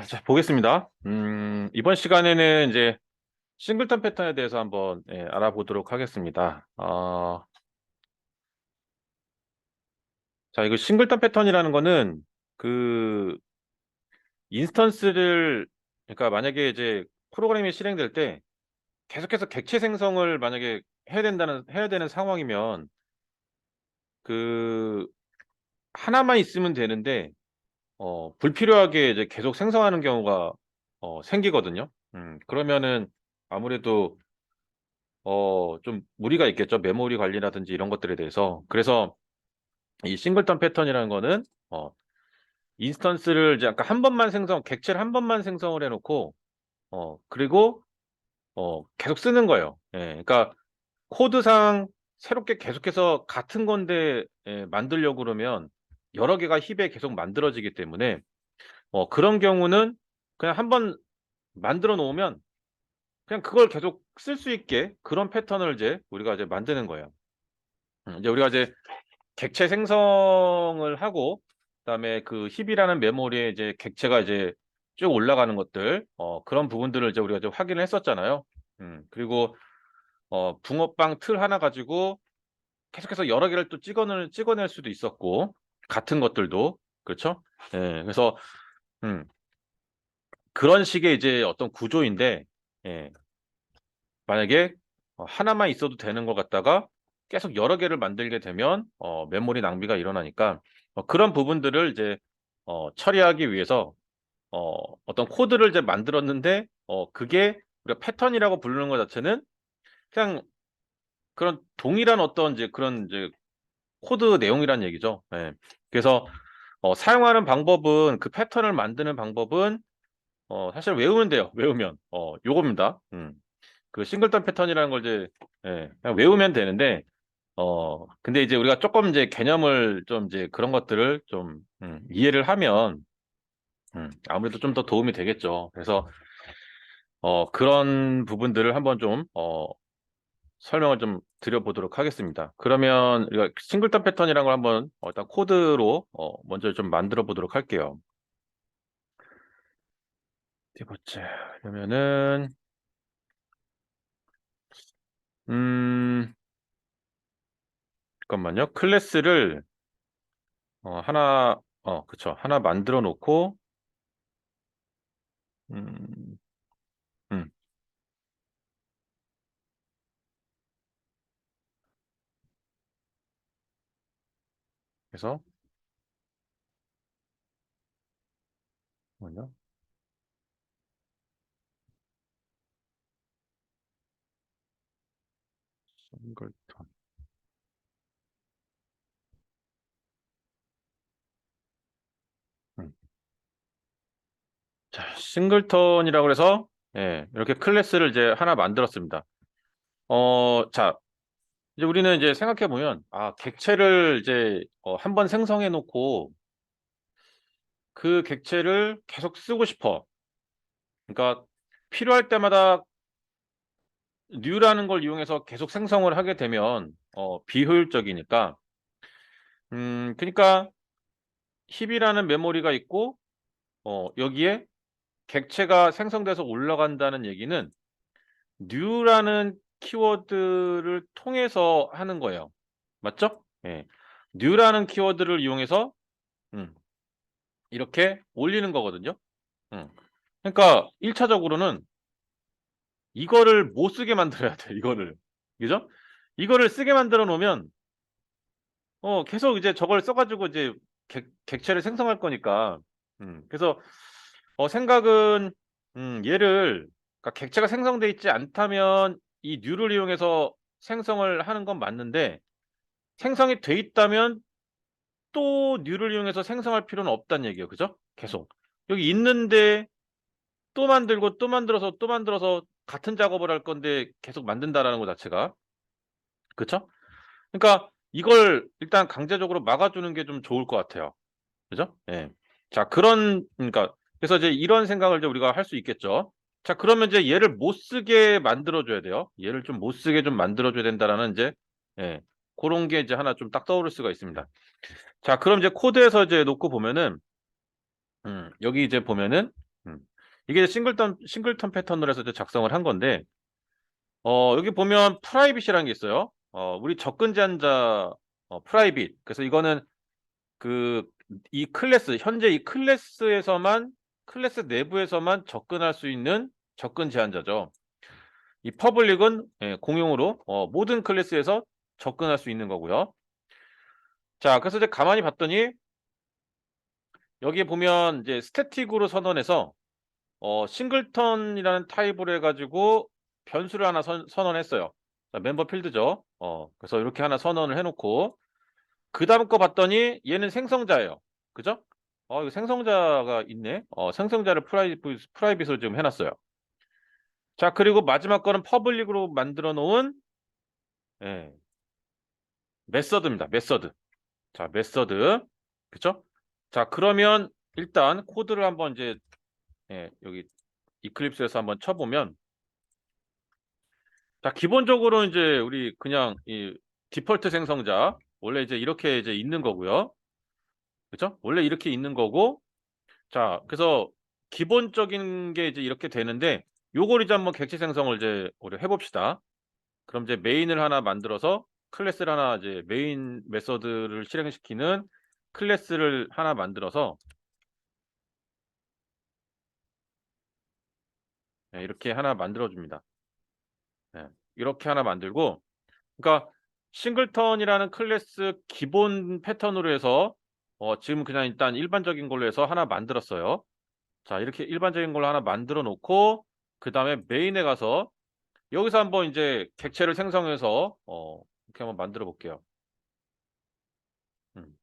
자, 보겠습니다. 이번 시간에는 이제 싱글턴 패턴에 대해서 한번 알아보도록 하겠습니다. 자, 이거 싱글턴 패턴이라는 거는 그 인스턴스를, 그러니까 만약에 이제 프로그램이 실행될 때 계속해서 객체 생성을 만약에 해야 되는 상황이면 그 하나만 있으면 되는데 불필요하게 이제 계속 생성하는 경우가 생기거든요. 그러면은 아무래도 좀 무리가 있겠죠. 메모리 관리라든지 이런 것들에 대해서. 그래서 이 싱글턴 패턴이라는 거는 인스턴스를 이제 아까 한 번만 객체를 한 번만 생성을 해놓고 그리고 계속 쓰는 거예요. 예, 그러니까 코드상 새롭게 계속해서 같은 건데 만들려고 그러면 여러 개가 힙에 계속 만들어지기 때문에 그런 경우는 그냥 한 번 만들어 놓으면 그냥 그걸 계속 쓸 수 있게 그런 패턴을 이제 우리가 이제 만드는 거예요. 이제 우리가 이제 객체 생성을 하고 그다음에 그 힙이라는 메모리에 이제 객체가 이제 쭉 올라가는 것들 그런 부분들을 이제 우리가 이제 확인을 했었잖아요. 그리고 붕어빵 틀 하나 가지고 계속해서 여러 개를 또 찍어낼 수도 있었고 같은 것들도 그렇죠? 예. 그래서 음 그런 식의 이제 어떤 구조인데 예 만약에 하나만 있어도 되는 것 같다가 계속 여러 개를 만들게 되면 메모리 낭비가 일어나니까 그런 부분들을 이제 처리하기 위해서 어떤 코드를 이제 만들었는데 그게 우리가 패턴이라고 부르는 것 자체는 그냥 그런 동일한 어떤 이제 그런 이제 코드 내용이란 얘기죠. 예. 그래서 사용하는 방법은 그 패턴을 만드는 방법은 사실 외우면 돼요. 외우면. 요겁니다. 그 싱글턴 패턴이라는 걸 이제 그냥 외우면 되는데 근데 이제 우리가 조금 이제 개념을 좀 이제 그런 것들을 좀 이해를 하면 아무래도 좀 더 도움이 되겠죠. 그래서 그런 부분들을 한번 좀 설명을 좀 드려보도록 하겠습니다. 그러면 우리가 싱글턴 패턴이라는 걸 한번 일단 코드로 먼저 좀 만들어 보도록 할게요. 어디 보자. 그러면은 음 잠깐만요. 클래스를 하나 그쵸. 하나 만들어 놓고 음 음 그래서 뭐냐? 싱글턴. 음. 자, 싱글턴이라고 해서 이렇게 클래스를 이제 하나 만들었습니다. 자, 이제 우리는 이제 생각해 보면 객체를 이제 한번 생성해 놓고 그 객체를 계속 쓰고 싶어. 그러니까 필요할 때마다 new라는 걸 이용해서 계속 생성을 하게 되면 비효율적이니까 그러니까 힙이라는 메모리가 있고 여기에 객체가 생성돼서 올라간다는 얘기는 new라는 키워드를 통해서 하는 거예요. 맞죠? 예. new라는 키워드를 이용해서 음 이렇게 올리는 거거든요. 음. 그러니까 1 차적으로는 이거를 못 쓰게 만들어야 돼 이거를. 그죠? 이거를 쓰게 만들어 놓으면 계속 이제 저걸 써 가지고 이제 객체를 생성할 거니까. 그래서 생각은 얘를 그러니까 객체가 생성돼 있지 않다면 이 new를 이용해서 생성을 하는 건 맞는데 생성이 돼 있다면 또 new를 이용해서 생성할 필요는 없다는 얘기예요. 그죠? 계속. 여기 있는데 또 만들고 또 만들어서 또 만들어서 같은 작업을 할 건데 계속 만든다라는 거 자체가. 그쵸? 그러니까 이걸 일단 강제적으로 막아 주는 게 좀 좋을 것 같아요. 그죠? 예. 자 그러니까 그래서 이제 이런 생각을 이제 우리가 할 수 있겠죠. 자 그러면 이제 얘를 못 쓰게 만들어 줘야 돼요. 얘를 좀 못 쓰게 좀 만들어 줘야 된다라는 이제 고런 게 이제 하나 좀 딱 떠오를 수가 있습니다. 자 그럼 이제 코드에서 이제 놓고 보면은 여기 이제 보면은 이게 싱글턴 패턴으로 해서 이제 작성을 한 건데, 여기 보면 프라이빗이라는 게 있어요. 우리 접근 제한자, 프라이빗. 그래서 이거는 그 이 클래스, 현재 이 클래스 내부에서만 접근할 수 있는 접근 제한자죠. 이 퍼블릭은 공용으로 모든 클래스에서 접근할 수 있는 거고요. 자, 그래서 이제 가만히 봤더니 여기에 보면 이제 스태틱으로 선언해서 싱글턴이라는 타입으로 해가지고 변수를 하나 선언했어요. 자, 멤버 필드죠. 그래서 이렇게 하나 선언을 해놓고 그 다음 거 봤더니 얘는 생성자예요. 그죠? 이거 생성자가 있네. 생성자를 프라이빗으로 지금 해놨어요. 자, 그리고 마지막 거는 퍼블릭으로 만들어 놓은 예, 메서드입니다. 메서드. 자, 메서드. 그쵸? 자, 그러면 일단 코드를 한번 이제 여기 이클립스에서 한번 쳐보면, 자, 기본적으로 이제 우리 그냥 이 디폴트 생성자 원래 이제 이렇게 이제 있는 거고요. 그쵸? 원래 이렇게 있는 거고, 자, 그래서 기본적인 게 이제 이렇게 되는데 요걸 이제 한번 객체 생성을 이제 우리 해봅시다. 그럼 이제 메인을 하나 만들어서 클래스를 하나 이제 메인 메서드를 실행시키는 클래스를 하나 만들어서 이렇게 하나 만들어 줍니다. 이렇게 하나 만들고, 그러니까 싱글턴이라는 클래스 기본 패턴으로 해서 지금 그냥 일단 일반적인 걸로 해서 하나 만들었어요. 자, 이렇게 일반적인 걸로 하나 만들어 놓고 그다음에 메인에 가서 여기서 한번 이제 객체를 생성해서 이렇게 한번 만들어 볼게요. 음.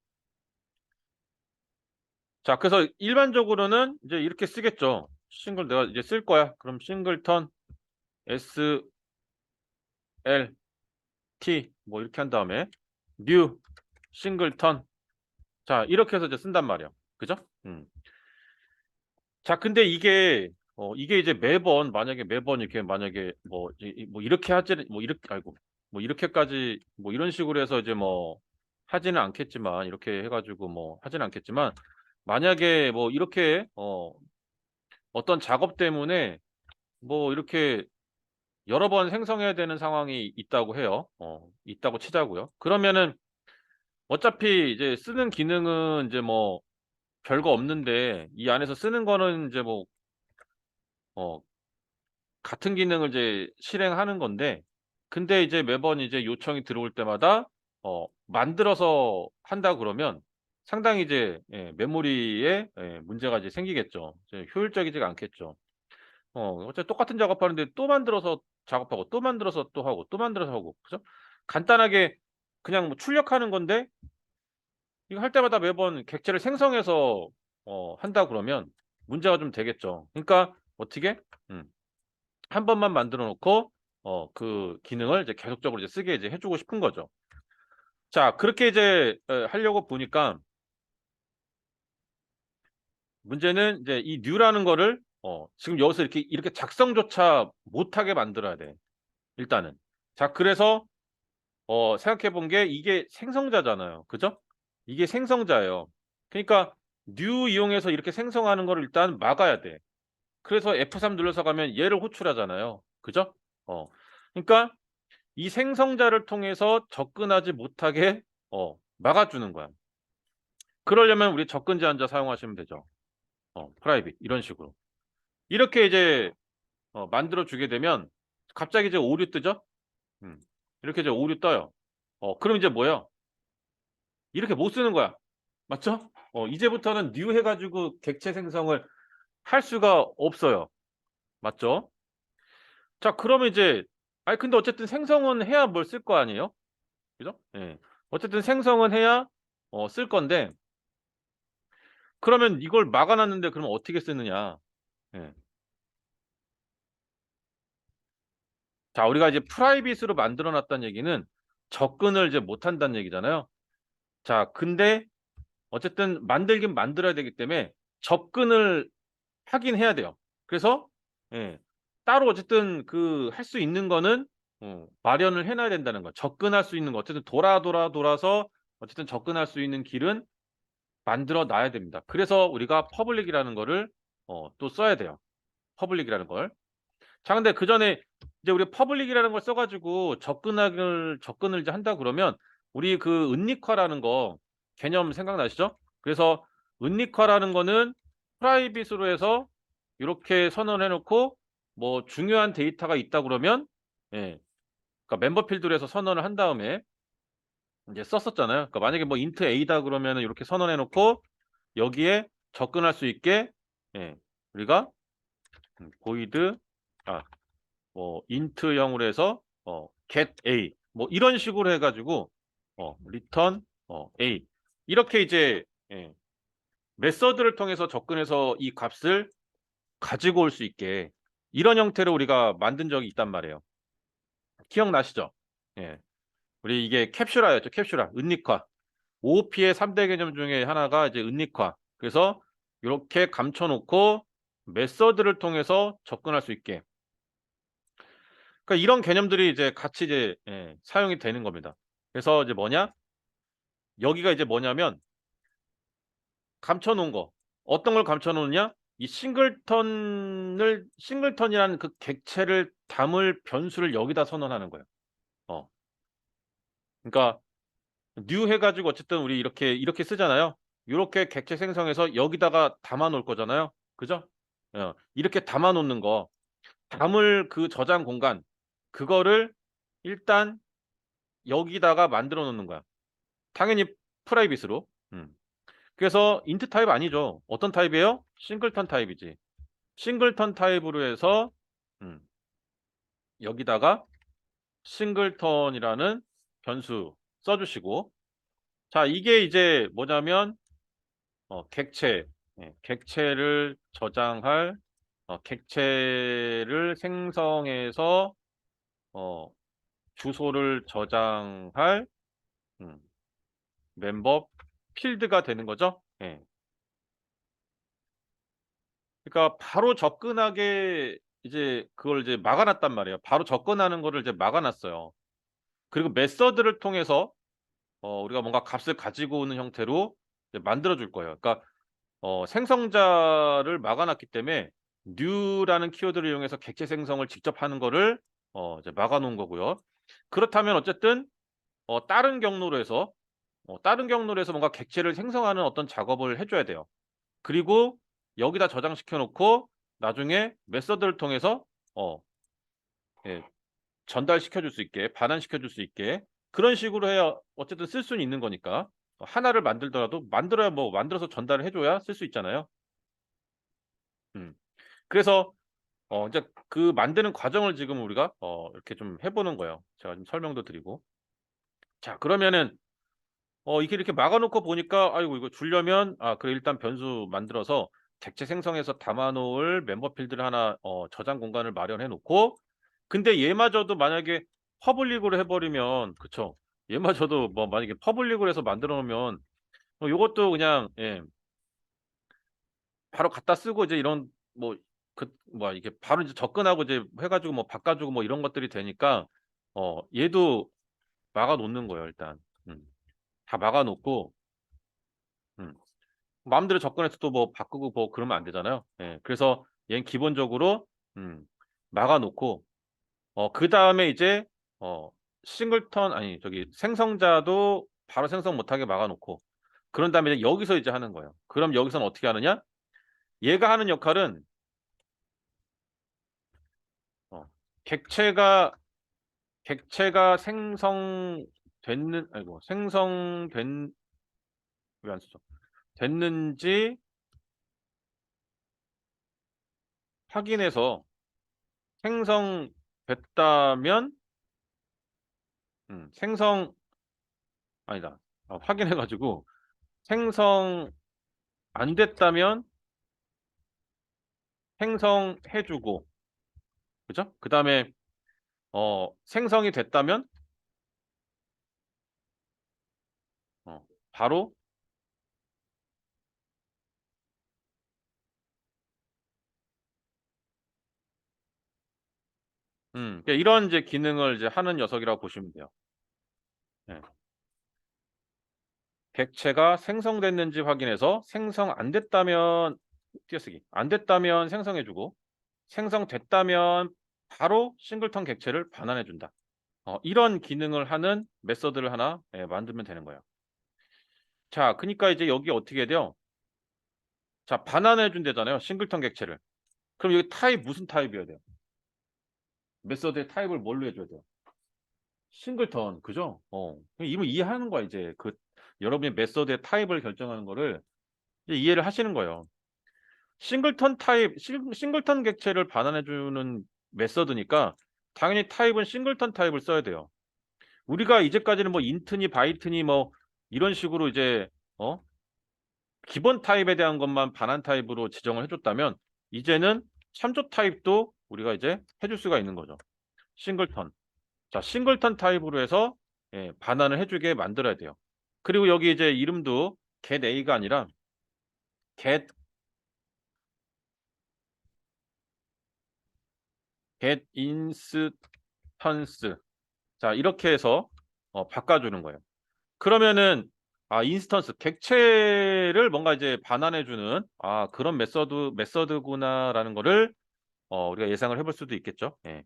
자, 그래서 일반적으로는 이제 이렇게 쓰겠죠. 내가 이제 쓸 거야. 그럼 싱글턴 S L T 뭐 이렇게 한 다음에 new 싱글턴, 자, 이렇게 해서 이제 쓴단 말이야. 그죠? 자, 근데 이게 이제 매번 만약에 매번 이렇게 만약에 뭐 이렇게 하지 뭐 이렇게 아이고 뭐 이렇게까지 뭐 이런 식으로 해서 이제 뭐 하지는 않겠지만, 이렇게 해 가지고 뭐 하지는 않겠지만, 만약에 뭐 이렇게 어떤 작업 때문에 뭐 이렇게 여러 번 생성해야 되는 상황이 있다고 해요. 있다고 치자고요. 그러면은 어차피 이제 쓰는 기능은 이제 뭐 별거 없는데 이 안에서 쓰는 거는 이제 뭐 어 같은 기능을 이제 실행하는 건데, 근데 이제 매번 이제 요청이 들어올 때마다 만들어서 한다 그러면 상당히 이제 메모리에 문제가 이제 생기겠죠. 이제 효율적이지가 않겠죠. 어차피 똑같은 작업하는데 또 만들어서 작업하고 또 만들어서 또 하고 또 만들어서 하고, 그죠? 간단하게 그냥 뭐 출력하는 건데 이거 할 때마다 매번 객체를 생성해서 한다 그러면 문제가 좀 되겠죠. 그러니까 어떻게? 음. 한 번만 만들어 놓고 그 기능을 이제 계속적으로 이제 쓰게 이제 해 주고 싶은 거죠. 자, 그렇게 이제 하려고 보니까 문제는 이제 이 new라는 거를 지금 여기서 이렇게 작성조차 못하게 만들어야 돼, 일단은. 자, 그래서 생각해 본 게 이게 생성자잖아요. 그죠? 이게 생성자예요. 그러니까 new 이용해서 이렇게 생성하는 거를 일단 막아야 돼. 그래서 F3 눌러서 가면 얘를 호출하잖아요. 그죠? 그러니까 이 생성자를 통해서 접근하지 못하게 막아 주는 거야. 그러려면 우리 접근 제한자 사용하시면 되죠. 프라이빗 이런 식으로. 이렇게 이제 만들어 주게 되면 갑자기 이제 오류 뜨죠? 음. 이렇게 이제 오류 떠요. 그럼 이제 뭐예요? 이렇게 못 쓰는 거야. 맞죠? 이제부터는 new 해 가지고 객체 생성을 할 수가 없어요. 맞죠? 자, 그러면 이제 아니 근데 어쨌든 생성은 해야 뭘 쓸 거 아니에요? 그죠? 예. 어쨌든 생성은 해야 쓸 건데, 그러면 이걸 막아 놨는데 그러면 어떻게 쓰느냐. 예. 자, 우리가 이제 프라이빗으로 만들어 놨다는 얘기는 접근을 이제 못 한다는 얘기잖아요. 자, 근데 어쨌든 만들긴 만들어야 되기 때문에 접근을 하긴 해야 돼요. 그래서 예. 따로 어쨌든 그 할 수 있는 거는 마련을 해 놔야 된다는 거. 접근할 수 있는 거, 어쨌든 돌아서 어쨌든 접근할 수 있는 길은 만들어 놔야 됩니다. 그래서 우리가 퍼블릭이라는 거를 또 써야 돼요. 퍼블릭이라는 걸. 자, 근데 그 전에 이제 우리 퍼블릭이라는 걸 써 가지고 접근을 이제 한다 그러면 우리 그 은닉화라는 거 개념 생각나시죠? 그래서 은닉화라는 거는 프라이빗으로 해서 요렇게 선언을 해 놓고 뭐 중요한 데이터가 있다 그러면 예 그러니까 멤버 필드로 해서 선언을 한 다음에 인제 썼었잖아요. 그러니까 만약에 뭐 int a다 그러면은 요렇게 선언해 놓고 여기에 접근할 수 있게 예 우리가 void 뭐 int형으로 해서 get a 뭐 이런 식으로 해 가지고 return a 이렇게 이제 예 메서드를 통해서 접근해서 이 값을 가지고 올 수 있게 이런 형태로 우리가 만든 적이 있단 말이에요. 기억나시죠? 예. 우리 이게 캡슐화였죠. 캡슐화. 은닉화. OOP의 3대 개념 중에 하나가 이제 은닉화. 그래서 요렇게 감춰 놓고 메서드를 통해서 접근할 수 있게. 그러니까 이런 개념들이 이제 같이 이제 사용이 되는 겁니다. 그래서 이제 뭐냐? 여기가 이제 뭐냐면 감춰 놓은 거. 어떤 걸 감춰 놓느냐? 이 싱글턴이라는 그 객체를 담을 변수를 여기다 선언하는 거예요. 어. 그러니까 new 해 가지고 어쨌든 우리 이렇게 쓰잖아요. 요렇게 객체 생성해서 여기다가 담아 놓을 거잖아요. 그죠? 이렇게 담아 놓는 거. 담을 그 저장 공간 그거를 일단 여기다가 만들어 놓는 거야. 당연히 프라이빗으로. 그래서 int 타입 아니죠. 어떤 타입이에요? 싱글턴 타입이지. 싱글턴 타입으로 해서 음 여기다가 싱글턴이라는 변수 써 주시고 자 이게 이제 뭐냐면 객체 객체를 저장할 객체를 생성해서 어 주소를 저장할 음 멤버 필드가 되는 거죠. 예. 그러니까 바로 접근하게 이제 그걸 이제 막아 놨단 말이에요. 바로 접근하는 거를 이제 막아 놨어요. 그리고 메서드를 통해서 우리가 뭔가 값을 가지고 오는 형태로 이제 만들어 줄 거예요. 그러니까 생성자를 막아 놨기 때문에 new라는 키워드를 이용해서 객체 생성을 직접 하는 거를 이제 막아 놓은 거고요. 그렇다면 어쨌든 다른 경로로 해서 뭔가 객체를 생성하는 어떤 작업을 해 줘야 돼요. 그리고 여기다 저장시켜 놓고 나중에 메서드를 통해서 어 예 전달시켜 줄 수 있게 반환시켜 줄 수 있게 그런 식으로 해야 어쨌든 쓸 수는 있는 거니까. 하나를 만들더라도 만들어야 뭐 만들어서 전달을 해 줘야 쓸 수 있잖아요. 음. 그래서 인제 그 만드는 과정을 지금 우리가 이렇게 좀 해 보는 거예요. 제가 좀 설명도 드리고. 자 그러면은 이게 이렇게 막아 놓고 보니까 '아이고 이거 주려면 그래 일단 변수 만들어서 객체 생성해서 담아 놓을 멤버 필드를 하나 저장 공간을 마련해 놓고' 근데 얘마저도 만약에 퍼블릭으로 해 버리면 그쵸. 얘마저도 뭐 만약에 퍼블릭으로 해서 만들어 놓으면 요것도 그냥 바로 갖다 쓰고 이제 이런 뭐 뭐야 이게 바로 이제 접근하고 이제 해 가지고 뭐 바꿔 주고 뭐 이런 것들이 되니까 얘도 막아 놓는 거예요 일단. 음. 다 막아 놓고 음. 마음대로 접근해서 또 뭐 바꾸고 뭐 그러면 안 되잖아요. 예. 그래서 얘는 기본적으로 막아 놓고 그다음에 이제 어 싱글턴 아니 저기 생성자도 바로 생성 못하게 막아 놓고 그런 다음에 이제 여기서 이제 하는 거예요. 그럼 여기서는 어떻게 하느냐? 얘가 하는 역할은 어 객체가 생성됐는 아이고 생성된 왜 안 쓰죠? 됐는지 확인해서 생성됐다면 생성 아니다. 확인해 가지고 생성 안 됐다면 생성해 주고 그죠? 그다음에 생성이 됐다면 바로 그러니까 이런 이제 기능을 이제 하는 녀석이라고 보시면 돼요. 예. 객체가 생성됐는지 확인해서 생성 안 됐다면 띄어쓰기 안 됐다면 생성해 주고 생성됐다면 바로 싱글턴 객체를 반환해 준다. 이런 기능을 하는 메서드를 하나 만들면 되는 거예요. 자, 그니까 이제 여기 어떻게 해야 돼요? 자, 반환해 준대잖아요, 싱글턴 객체를. 그럼 여기 타입 무슨 타입이어야 돼요? 메서드의 타입을 뭘로 해 줘야 돼요? 싱글턴. 그죠? 이미 이해하는 거야 이제. 여러분이 메서드의 타입을 결정하는 거를 이제 이해를 하시는 거예요. 싱글턴 타입 싱글턴 객체를 반환해 주는 메서드니까 당연히 타입은 싱글턴 타입을 써야 돼요. 우리가 이제까지는 뭐 인트니 바이트니 뭐 이런 식으로 이제 어 기본 타입에 대한 것만 반환 타입으로 지정을 해 줬다면 이제는 참조 타입도 우리가 이제 해줄 수가 있는 거죠. 싱글턴. 자, 싱글턴 타입으로 해서 반환을 해 주게 만들어야 돼요. 그리고 여기 이제 이름도 getA가 아니라 get instance. 자, 이렇게 해서 바꿔 주는 거예요. 그러면은 인스턴스 객체를 뭔가 이제 반환해 주는 그런 메서드구나라는 거를 우리가 예상을 해볼 수도 있겠죠. 예.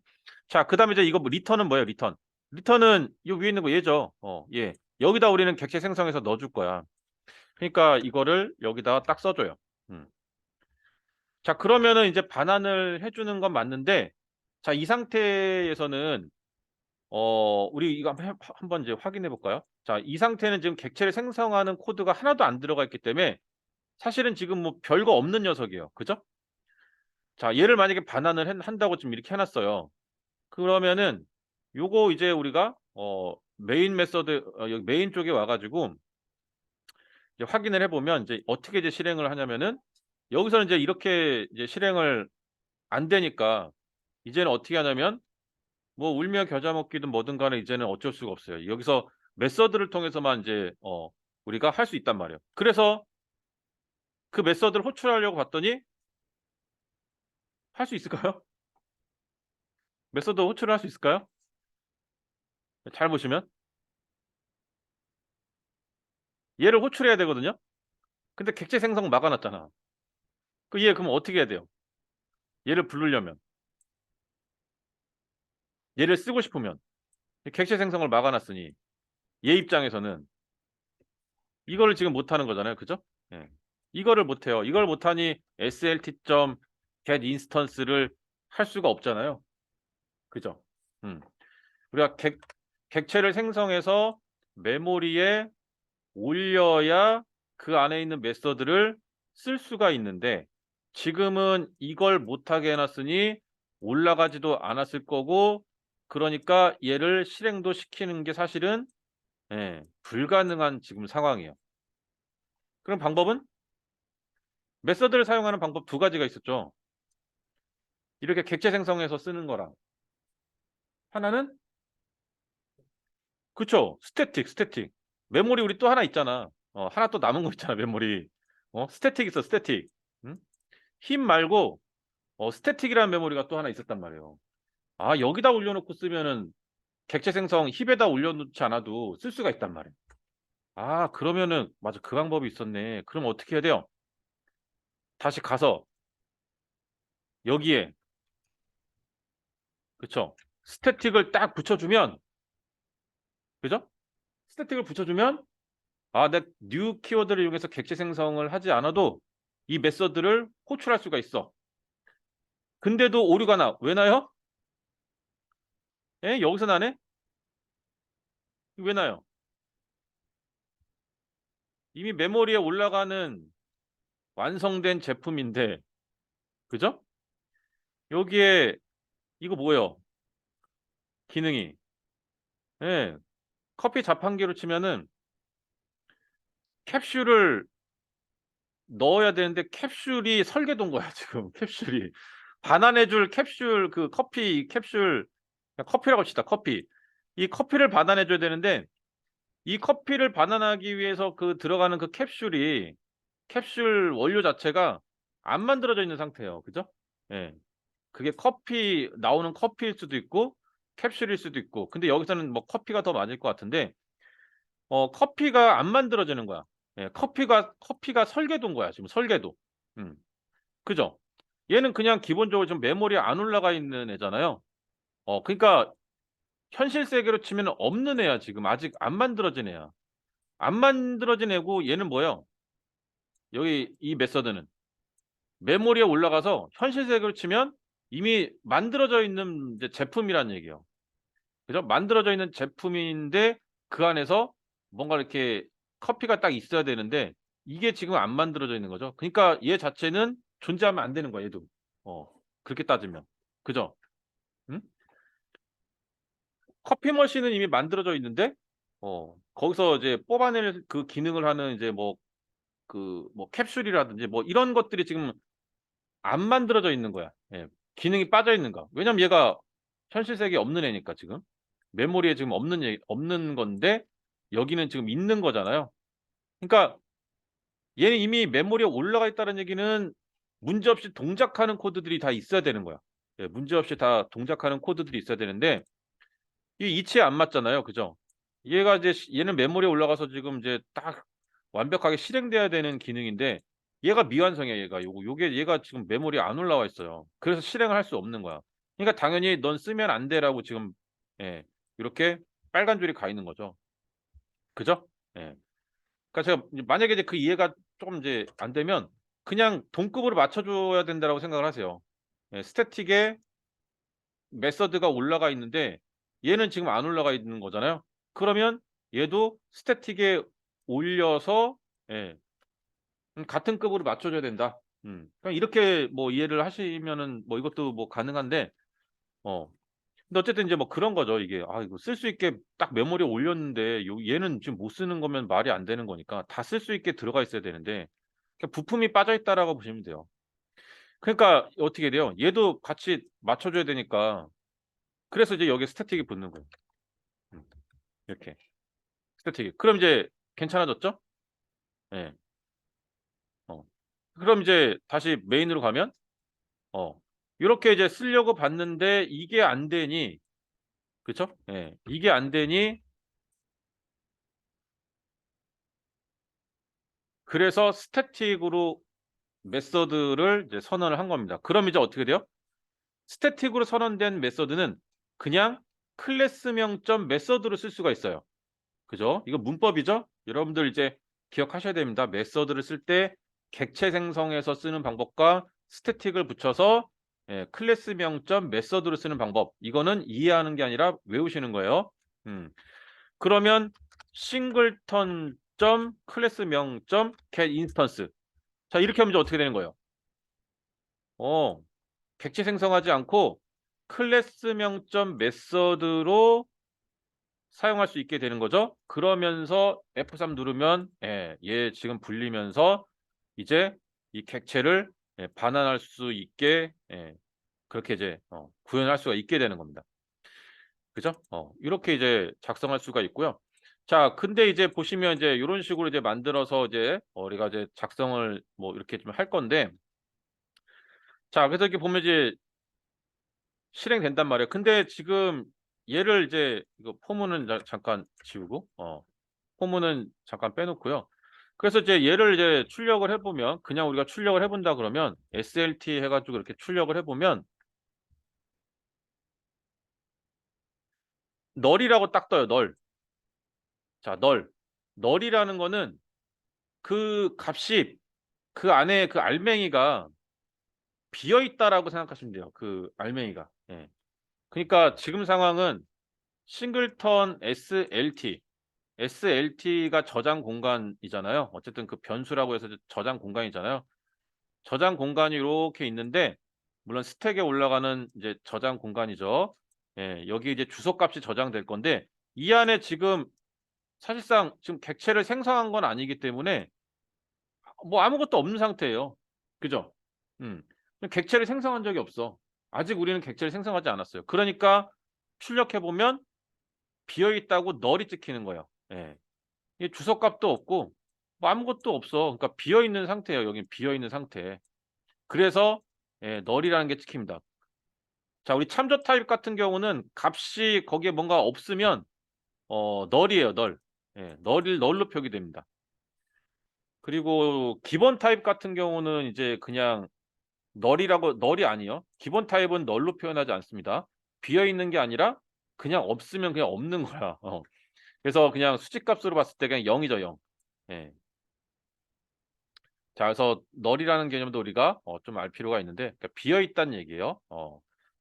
자, 그다음에 이제 이거 뭐 리턴은 뭐예요? 리턴. 리턴은 요 위에 있는 거 얘죠. 얘. 여기다 우리는 객체 생성해서 넣어 줄 거야. 그러니까 이거를 여기다가 딱 써 줘요. 음. 자, 그러면은 이제 반환을 해 주는 건 맞는데 자, 이 상태에서는 우리 이거 한번 이제 확인해 볼까요? 자, 이 상태는 지금 객체를 생성하는 코드가 하나도 안 들어가 있기 때문에 사실은 지금 뭐 별거 없는 녀석이에요. 그죠? 자, 얘를 만약에 반환을 한다고 지금 이렇게 해 놨어요. 그러면은 요거 이제 우리가 메인 메서드 여기 메인 쪽에 와 가지고 이제 확인을 해 보면 이제 어떻게 이제 실행을 하냐면은 여기서는 이제 이렇게 이제 실행을 안 되니까 이제는 어떻게 하냐면 뭐 울며 겨자 먹기든 뭐든 간에 이제는 어쩔 수가 없어요. 여기서 메서드를 통해서만 인제 우리가 할 수 있단 말이에요. 그래서 그 메서드를 호출하려고 봤더니 할 수 있을까요? 메서드 호출을 할 수 있을까요? 잘 보시면. 얘를 호출해야 되거든요. 근데 객체 생성 막아 놨잖아. 얘 그럼 어떻게 해야 돼요? 얘를 부르려면. 얘를 쓰고 싶으면. 객체 생성을 막아 놨으니 얘 입장에서는 이거를 지금 못 하는 거잖아요. 그죠? 예. 이거를 못 해요. 이걸 못 하니 slt.getInstance를 할 수가 없잖아요. 그죠? 음. 우리가 객체를 생성해서 메모리에 올려야 그 안에 있는 메서드를 쓸 수가 있는데 지금은 이걸 못하게 해 놨으니 올라가지도 않았을 거고 그러니까 얘를 실행도 시키는 게 사실은 불가능한 지금 상황이에요. 그럼 방법은 메서드를 사용하는 방법 두 가지가 있었죠. 이렇게 객체 생성해서 쓰는 거랑 하나는 그쵸. 스태틱. 메모리 우리 또 하나 있잖아. 하나 또 남은 거 있잖아 메모리. 스태틱 있어 스태틱. 응? 힙 말고 스태틱이라는 메모리가 또 하나 있었단 말이에요. 여기다 올려 놓고 쓰면은 객체 생성 힙에다 올려 놓지 않아도 쓸 수가 있단 말이에요. 그러면은 맞아. 그 방법이 있었네. 그럼 어떻게 해야 돼요? 다시 가서 여기에 그쵸. 스태틱을 딱 붙여 주면 그죠? 스태틱을 붙여 주면 내 new 키워드를 이용해서 객체 생성을 하지 않아도 이 메서드를 호출할 수가 있어. 근데도 오류가 나. 왜 나요? 여기서 나네? 왜 나요? 이미 메모리에 올라가는 완성된 제품인데 그죠? 여기에 이거 뭐예요? 기능이. 예. 커피 자판기로 치면은 캡슐을 넣어야 되는데 캡슐이 설계도인 거야 지금 캡슐이. 반환해 줄 캡슐 그 커피 캡슐 그냥 커피라고 합시다 커피. 이 커피를 반환해 줘야 되는데 이 커피를 반환하기 위해서 들어가는 그 캡슐 원료 자체가 안 만들어져 있는 상태예요. 그죠? 예. 그게 나오는 커피일 수도 있고 캡슐일 수도 있고 근데 여기서는 뭐 커피가 더 맞을 것 같은데 커피가 안 만들어지는 거야. 예. 커피가 설계도인 거야 지금 설계도. 음. 그죠? 얘는 그냥 기본적으로 좀 메모리에 안 올라가 있는 애잖아요. 그러니까 현실 세계로 치면 없는 애야 지금. 아직 안 만들어진 애야. 안 만들어진 애고 얘는 뭐예요? 여기 이 메서드는 메모리에 올라가서 현실 세계로 치면 이미 만들어져 있는 이제 제품이란 얘기예요. 그죠? 만들어져 있는 제품인데 그 안에서 뭔가 이렇게 커피가 딱 있어야 되는데 이게 지금 안 만들어져 있는 거죠. 그러니까 얘 자체는 존재하면 안 되는 거야 얘도. 어 그렇게 따지면. 그죠? 음? 커피 머신은 이미 만들어져 있는데 거기서 이제 뽑아낼 그 기능을 하는 이제 뭐 뭐 캡슐이라든지 뭐 이런 것들이 지금 안 만들어져 있는 거야. 예. 기능이 빠져 있는 거야. 왜냐면 얘가 현실 세계에 없는 애니까 지금. 메모리에 지금 없는 건데 여기는 지금 있는 거잖아요. 그러니까 얘는 이미 메모리에 올라가 있다는 얘기는 문제없이 동작하는 코드들이 다 있어야 되는 거야. 예 문제없이 다 동작하는 코드들이 있어야 되는데 이 이치에 안 맞잖아요. 그죠? 얘가 이제 얘는 메모리에 올라가서 지금 이제 딱 완벽하게 실행돼야 되는 기능인데 얘가 미완성이야 얘가. 요게 얘가 지금 메모리에 안 올라와 있어요. 그래서 실행을 할 수 없는 거야. 그러니까 당연히 "넌 쓰면 안 돼."라고 지금 예 요렇게 빨간 줄이 가 있는 거죠. 그죠? 예. 그러니까 제가 이제 만약에 이제 그 이해가 쪼금 이제 안 되면 그냥 "동급으로 맞춰 줘야 된다."라고 생각을 하세요. 예 스태틱에 메서드가 올라가 있는데 얘는 지금 안 올라가 있는 거잖아요. 그러면 얘도 스태틱에 올려서 예 같은 급으로 맞춰 줘야 된다. 그냥 이렇게 뭐 이해를 하시면은 뭐 이것도 뭐 가능한데 어 근데 어쨌든 인제 뭐 그런 거죠 이게. 아 이거 쓸 수 있게 딱 메모리에 올렸는데 얘는 지금 못 쓰는 거면 말이 안 되는 거니까 다 쓸 수 있게 들어가 있어야 되는데 그냥 부품이 빠져 있다라고 보시면 돼요. 그러니까 어떻게 돼요? 얘도 같이 맞춰 줘야 되니까 그래서 이제 여기에 스태틱이 붙는 거예요. 음 이렇게 스태틱이. 그럼 이제 괜찮아졌죠? 예. 어. 그럼 이제 다시 메인으로 가면 요렇게 이제 쓰려고 봤는데 이게 안 되니 그쵸? 예. 이게 안 되니 그래서 스태틱으로 메서드를 이제 선언을 한 겁니다. 그럼 이제 어떻게 돼요? 스태틱으로 선언된 메서드는 그냥 클래스명 점 메서드로 쓸 수가 있어요. 그죠? 이거 문법이죠? 여러분들 이제 기억하셔야 됩니다. 메서드를 쓸 때 객체 생성해서 쓰는 방법과 스태틱을 붙여서 클래스명 점 메서드로 쓰는 방법. 이거는 이해하는 게 아니라 외우시는 거예요. 음. 그러면 싱글턴 점 클래스명 점 get 인스턴스. 자 이렇게 하면 이제 어떻게 되는 거예요? 어 객체 생성하지 않고 클래스명 점 메서드로 사용할 수 있게 되는 거죠. 그러면서 F3 누르면 얘 지금 불리면서 이제 이 객체를 반환할 수 있게 그렇게 이제 구현할 수가 있게 되는 겁니다. 그죠? 이렇게 이제 작성할 수가 있고요. 자 근데 이제 보시면 이제 요런 식으로 이제 만들어서 이제 우리가 이제 작성을 뭐 이렇게 좀 할 건데 자 그래서 이렇게 보면 이제 실행된단 말이에요. 근데 지금 얘를 이제 이거 포문은 잠깐 지우고 포문은 잠깐 빼 놓고요. 그래서 이제 얘를 이제 출력을 해 보면 그냥 우리가 출력을 해 본다 그러면 SLT 해 가지고 이렇게 출력을 해 보면 널이라고 딱 떠요, 널. 자 널. 널이라는 거는 그 값이 그 안에 그 알맹이가 비어 있다라고 생각하시면 돼요, 그 알맹이가. 예. 그러니까 지금 상황은 싱글턴 SLT SLT가 저장 공간이잖아요. 어쨌든 그 변수라고 해서 저장 공간이잖아요. 저장 공간이 요렇게 있는데 물론 스택에 올라가는 이제 저장 공간이죠. 예. 여기 이제 주소값이 저장될 건데 이 안에 지금 사실상 지금 객체를 생성한 건 아니기 때문에 뭐 아무것도 없는 상태예요. 그죠? 음. 객체를 생성한 적이 없어. 아직 우리는 객체를 생성하지 않았어요. 그러니까 출력해 보면 비어 있다고 널이 찍히는 거예요. 예. 이게 주소값도 없고 뭐 아무것도 없어. 그러니까 비어 있는 상태예요. 여긴 비어 있는 상태. 그래서 널이라는 게 찍힙니다. 자 우리 참조 타입 같은 경우는 값이 거기에 뭔가 없으면 널이에요, 널. 예. 널로 표기됩니다. 그리고 기본 타입 같은 경우는 이제 그냥 널이 아니요. 기본 타입은 널로 표현하지 않습니다. 비어 있는 게 아니라 그냥 없으면 그냥 없는 거야. 그래서 그냥 수직값으로 봤을 때 그냥 0 이죠, 0. 예. 자, 그래서 널이라는 개념도 우리가 좀 알 필요가 있는데, 그러니까 비어 있다는 얘기예요.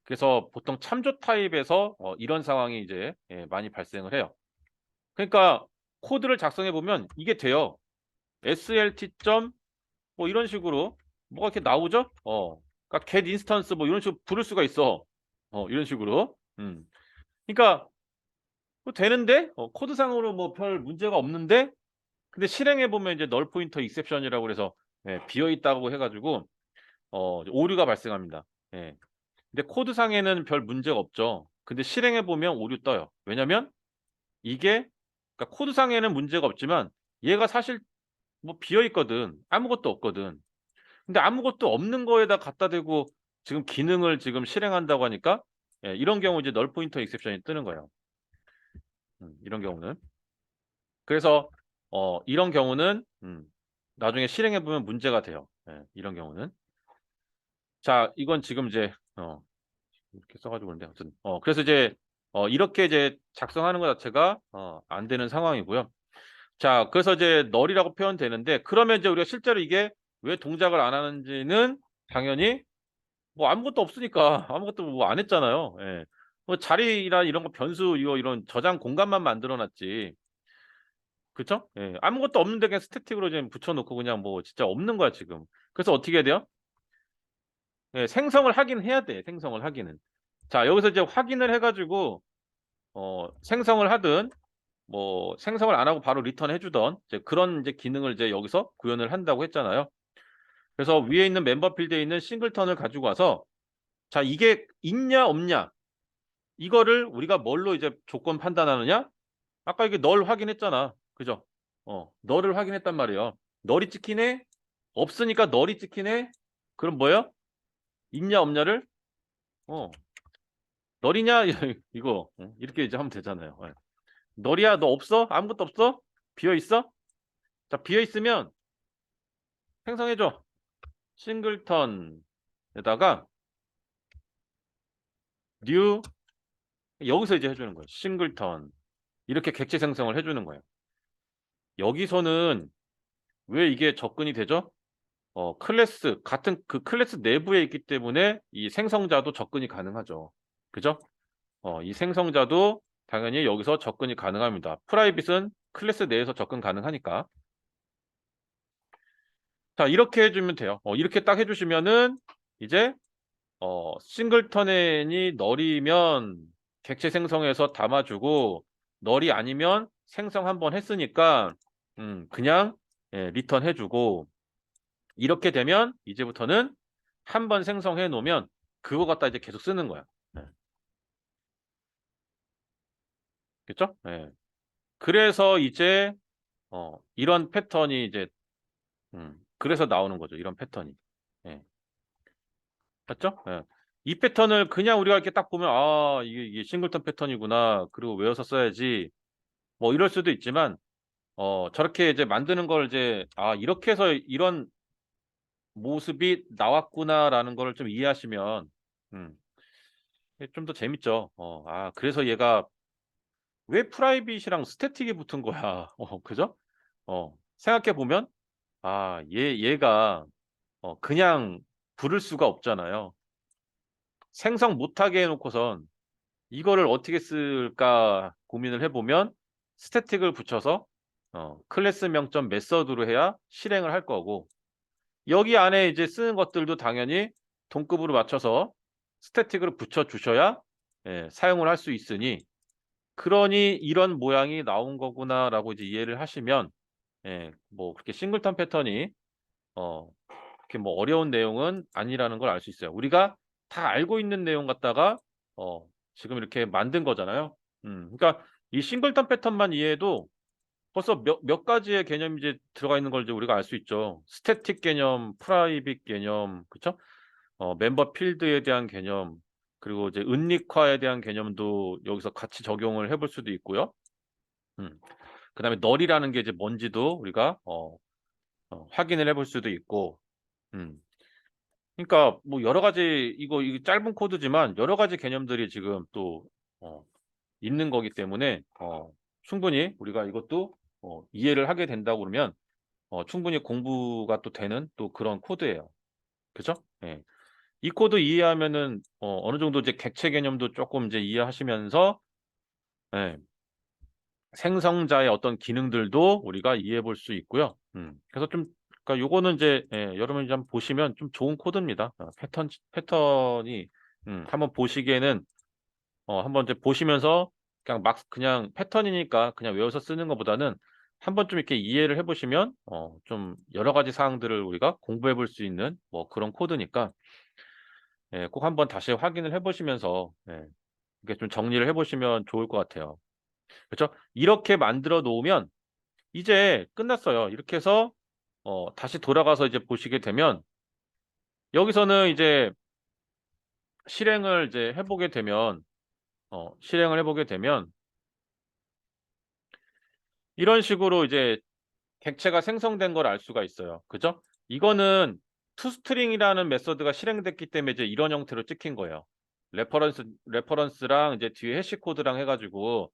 그래서 보통 참조 타입에서 이런 상황이 이제 많이 발생을 해요. 그러니까 코드를 작성해 보면 이게 돼요. SLT 점 뭐 이런 식으로 뭐가 이렇게 나오죠? 그러니까 get instance 뭐 이런 식으로 부를 수가 있어. 이런 식으로. 그러니까 뭐 되는데 코드상으로 뭐 별 문제가 없는데, 근데 실행해 보면 이제 null pointer exception이라고 그래서 비어 있다고 해 가지고 오류가 발생합니다. 예. 근데 코드상에는 별 문제가 없죠. 근데 실행해 보면 오류 떠요. 왜냐면 이게, 그러니까 코드상에는 문제가 없지만 얘가 사실 뭐 비어 있거든. 아무것도 없거든. 근데 아무것도 없는 거에다 갖다 대고 지금 기능을 지금 실행한다고 하니까 이런 경우 이제 null pointer exception이 뜨는 거예요. 이런 경우는. 그래서 이런 경우는 나중에 실행해 보면 문제가 돼요. 이런 경우는. 자, 이건 지금 이제 이렇게 써 가지고 그런데 아무튼 그래서 이제 이렇게 이제 작성하는 것 자체가 안 되는 상황이고요. 자, 그래서 이제 널이라고 표현되는데, 그러면 이제 우리가 실제로 이게 왜 동작을 안 하는지는 당연히 뭐 아무것도 없으니까 아무것도 뭐 안 했잖아요. 예. 뭐 자리나 이런 거 변수 이런 저장 공간만 만들어 놨지. 그쵸? 예. 아무것도 없는데 그냥 스태틱으로 지금 붙여 놓고 그냥 뭐 진짜 없는 거야 지금. 그래서 어떻게 해야 돼요? 예, 생성을 하긴 해야 돼, 생성을 하기는. 자, 여기서 이제 확인을 해 가지고 생성을 하든 뭐 생성을 안 하고 바로 리턴해 주던 이제 그런 이제 기능을 이제 여기서 구현을 한다고 했잖아요. 그래서 위에 있는 멤버 필드에 있는 싱글턴을 가지고 와서, 자, 이게 있냐 없냐 이거를 우리가 뭘로 이제 조건 판단하느냐? 아까 이게 널 확인했잖아. 그죠? 널을 확인했단 말이에요. 널이 찍히네? 없으니까 널이 찍히네? 그럼 뭐예요? 있냐 없냐를 어 널이냐 이거 이렇게 이제 하면 되잖아요. 예. 널이야 너 없어? 아무것도 없어? 비어 있어? 자, 비어 있으면 생성해 줘. 싱글턴에다가 new, 여기서 이제 해 주는 거예요. 싱글턴. 이렇게 객체 생성을 해 주는 거예요. 여기서는 왜 이게 접근이 되죠? 클래스 같은 그 클래스 내부에 있기 때문에 이 생성자도 접근이 가능하죠. 그죠? 이 생성자도 당연히 여기서 접근이 가능합니다. 프라이빗은 클래스 내에서 접근 가능하니까. 자, 이렇게 해 주면 돼요. 이렇게 딱 해 주시면은 이제 싱글턴이 널이면 객체 생성해서 담아 주고, 널이 아니면 생성 한번 했으니까 그냥 리턴해 주고, 이렇게 되면 이제부터는 한 번 생성해 놓으면 그거 갖다 이제 계속 쓰는 거야. 예. 그쵸? 예. 그래서 이제 이런 패턴이 이제 그래서 나오는 거죠, 이런 패턴이. 예. 맞죠? 예. 이 패턴을 그냥 우리가 이렇게 딱 보면 '아, 이게 싱글턴 패턴이구나. 그리고 외워서 써야지.' 뭐 이럴 수도 있지만 저렇게 이제 만드는 걸 이제 '아, 이렇게 해서 이런 모습이 나왔구나.'라는 거를 좀 이해하시면 음 좀 더 재밌죠. 그래서 얘가 왜 프라이빗이랑 스태틱이 붙은 거야. 그죠? 생각해 보면 얘가 그냥 부를 수가 없잖아요. 생성 못하게 해 놓고선 이거를 어떻게 쓸까 고민을 해 보면 스태틱을 붙여서 클래스 명점 메서드로 해야 실행을 할 거고, 여기 안에 이제 쓰는 것들도 당연히 동급으로 맞춰서 스태틱으로 붙여 주셔야 사용을 할 수 있으니, 그러니 '이런 모양이 나온 거구나.'라고 이제 이해를 하시면 뭐 그렇게 싱글턴 패턴이 어 그렇게 뭐 어려운 내용은 아니라는 걸 알 수 있어요. 우리가 다 알고 있는 내용 갖다가 지금 이렇게 만든 거잖아요. 그러니까 이 싱글턴 패턴만 이해해도 벌써 몇 가지의 개념이 이제 들어가 있는 걸 이제 우리가 알 수 있죠. 스태틱 개념, 프라이빗 개념, 그쵸? 멤버 필드에 대한 개념, 그리고 이제 은닉화에 대한 개념도 여기서 같이 적용을 해볼 수도 있고요. 음. 그다음에 널이라는 게 이제 뭔지도 우리가 확인을 해볼 수도 있고. 음. 그러니까 뭐 여러 가지 이거 짧은 코드지만 여러 가지 개념들이 지금 또 어 있는 거기 때문에 충분히 우리가 이것도 이해를 하게 된다고 그러면 충분히 공부가 또 되는 또 그런 코드예요. 그죠? 예. 이 코드 이해하면은 어느 정도 이제 객체 개념도 쪼끔 이제 이해하시면서 예 생성자의 어떤 기능들도 우리가 이해해 볼 수 있고요. 그래서 좀 그러니까 요거는 이제 여러분이 한번 보시면 좀 좋은 코드입니다. 패턴이 한번 보시기에는 한번 이제 보시면서 그냥 막 그냥 패턴이니까 그냥 외워서 쓰는 것보다는 한번 좀 이렇게 이해를 해 보시면 좀 여러 가지 사항들을 우리가 공부해 볼 수 있는 뭐 그런 코드니까 꼭 한번 다시 확인을 해 보시면서 이렇게 좀 정리를 해 보시면 좋을 것 같아요. 그죠? 이렇게 만들어 놓으면 이제 끝났어요. 이렇게 해서 다시 돌아가서 이제 보시게 되면 여기서는 이제 실행을 이제 해 보게 되면 실행을 해 보게 되면 이런 식으로 이제 객체가 생성된 걸 알 수가 있어요. 그죠? 이거는 toString이라는 메소드가 실행됐기 때문에 이제 이런 형태로 찍힌 거예요. 레퍼런스랑 이제 뒤에 해시 코드랑 해 가지고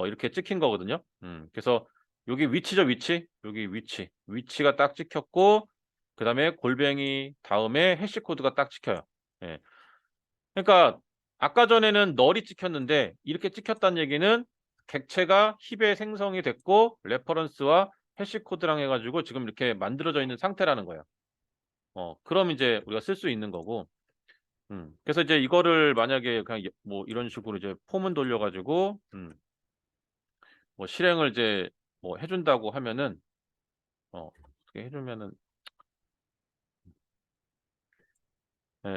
이렇게 찍힌 거거든요. 그래서 여기 위치죠, 위치. 여기 위치. 위치가 딱 찍혔고 그다음에 골뱅이 다음에 해시 코드가 딱 찍혀요. 예. 그러니까 아까 전에는 널이 찍혔는데 이렇게 찍혔다는 얘기는 객체가 힙에 생성이 됐고 레퍼런스와 해시 코드랑 해 가지고 지금 이렇게 만들어져 있는 상태라는 거예요. 그럼 이제 우리가 쓸 수 있는 거고 그래서 이제 이거를 만약에 그냥 뭐 이런 식으로 이제 폼은 돌려 가지고 뭐 실행을 이제 뭐 해 준다고 하면은 어떻게 해 주면은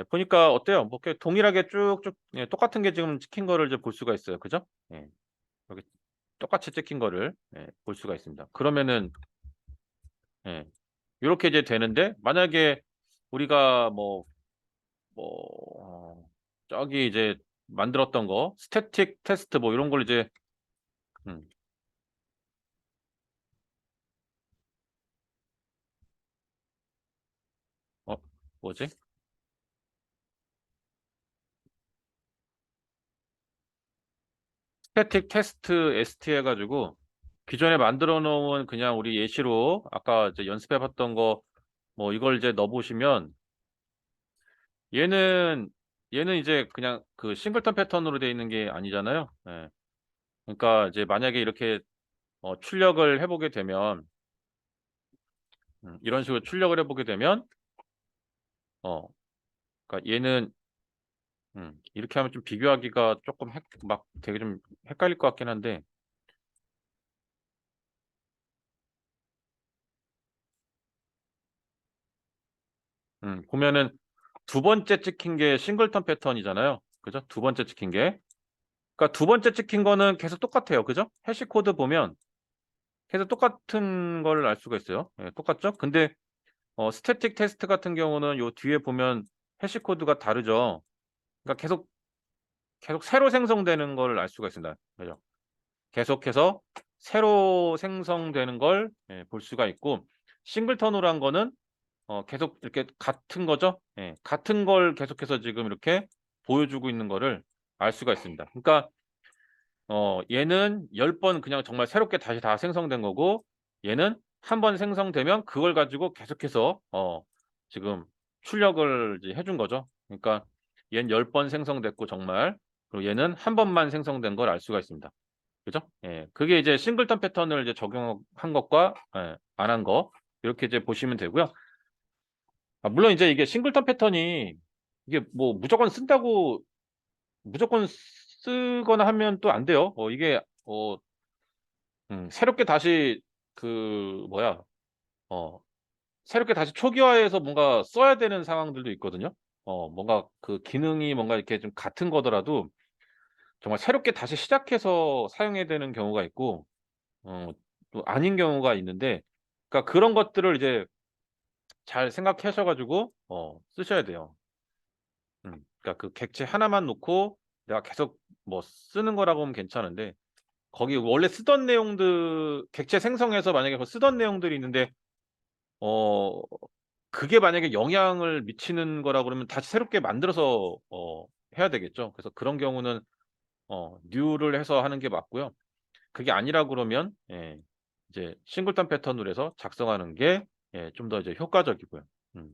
보니까 어때요? 뭐 이렇게 동일하게 쭉쭉 똑같은 게 지금 찍힌 거를 이제 볼 수가 있어요. 그죠? 예. 여기 똑같이 찍힌 거를 볼 수가 있습니다. 그러면은 예 요렇게 이제 되는데 만약에 우리가 저기 이제 만들었던 거 스태틱 테스트 뭐 이런 걸 이제 음 어 뭐지? 스태틱 테스트 ST 해 가지고 기존에 만들어 놓은 그냥 우리 예시로 아까 이제 연습해 봤던 거 뭐 이걸 이제 넣어 보시면 얘는 얘는 이제 그냥 그 싱글턴 패턴으로 되어 있는 게 아니잖아요. 예. 그러니까 이제 만약에 이렇게 출력을 해 보게 되면 이런 식으로 출력을 해 보게 되면 어 그러니까 얘는 이렇게 하면 좀 비교하기가 쪼끔 막 되게 좀 헷갈릴 것 같긴 한데 보면은 두 번째 찍힌 게 싱글턴 패턴이잖아요. 그죠? 두 번째 찍힌 게. 그러니까 두 번째 찍힌 거는 계속 똑같아요. 그죠? 해시 코드 보면 계속 똑같은 걸 알 수가 있어요. 예 똑같죠? 근데 스태틱 테스트 같은 경우는 요 뒤에 보면 해시 코드가 다르죠. 그러니까 계속 새로 생성되는 걸 알 수가 있습니다. 그죠? 계속해서 새로 생성되는 걸 볼 수가 있고 싱글턴으로 한 거는 계속 이렇게 같은 거죠. 예. 같은 걸 계속해서 지금 이렇게 보여주고 있는 거를 알 수가 있습니다. 그러니까 얘는 10번 그냥 정말 새롭게 다시 다 생성된 거고 얘는 한 번 생성되면 그걸 가지고 계속해서 지금 출력을 이제 해준 거죠. 그러니까 얘는 10번 생성됐고 정말 그리고 얘는 한 번만 생성된 걸 알 수가 있습니다. 그죠? 예. 그게 이제 싱글턴 패턴을 이제 적용한 것과 안 한 거 이렇게 이제 보시면 되고요. 물론 이제 이게 싱글턴 패턴이 이게 뭐 무조건 쓰거나 하면 또 안 돼요. 이게 새롭게 다시 그 뭐야 어 새롭게 다시 초기화해서 뭔가 써야 되는 상황들도 있거든요. 뭔가 그 기능이 뭔가 이렇게 좀 같은 거더라도 정말 새롭게 다시 시작해서 사용해야 되는 경우가 있고 또 아닌 경우가 있는데 그러니까 그런 것들을 이제 잘 생각하셔 가지고 쓰셔야 돼요. 그러니까 그 객체 하나만 놓고 내가 계속 뭐 쓰는 거라고 하면 괜찮은데 거기 원래 쓰던 내용들 객체 생성해서 만약에 그 쓰던 내용들이 있는데 어 그게 만약에 영향을 미치는 거라 그러면 다시 새롭게 만들어서 해야 되겠죠. 그래서 그런 경우는 뉴를 해서 하는 게 맞고요. 그게 아니라 그러면 이제 싱글턴 패턴으로 해서 작성하는 게 좀 더 이제 효과적이고요. 음.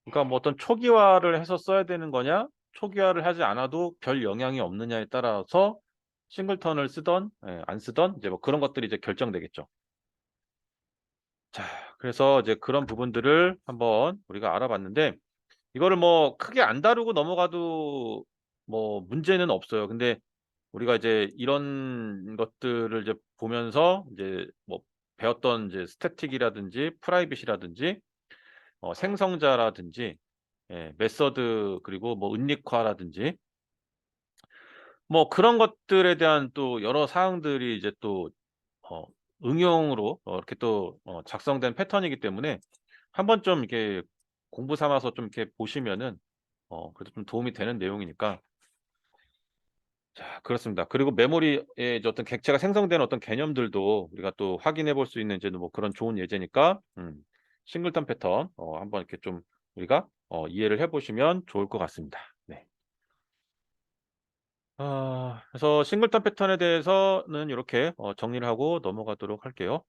그러니까 뭐 어떤 초기화를 해서 써야 되는 거냐, 초기화를 하지 않아도 별 영향이 없느냐에 따라서 싱글턴을 쓰던 안 쓰던 이제 뭐 그런 것들이 이제 결정되겠죠. 자, 그래서 이제 그런 부분들을 한번 우리가 알아봤는데 이거를 뭐 크게 안 다루고 넘어가도 뭐 문제는 없어요. 근데 우리가 이제 이런 것들을 이제 보면서 이제 뭐 배웠던 이제 스태틱이라든지 프라이빗이라든지 생성자라든지 메서드 그리고 뭐 은닉화라든지 뭐 그런 것들에 대한 또 여러 사항들이 이제 또 어 응용으로 이렇게 또 작성된 패턴이기 때문에 한번 좀 이렇게 공부 삼아서 좀 이렇게 보시면은 그래도 좀 도움이 되는 내용이니까 자 그렇습니다. 그리고 메모리에 이제 어떤 객체가 생성되는 어떤 개념들도 우리가 또 확인해 볼 수 있는 이제 뭐 그런 좋은 예제니까 싱글턴 패턴 한번 이렇게 좀 우리가 이해를 해 보시면 좋을 것 같습니다. 네. 그래서 싱글턴 패턴에 대해서는 요렇게 정리를 하고 넘어가도록 할게요.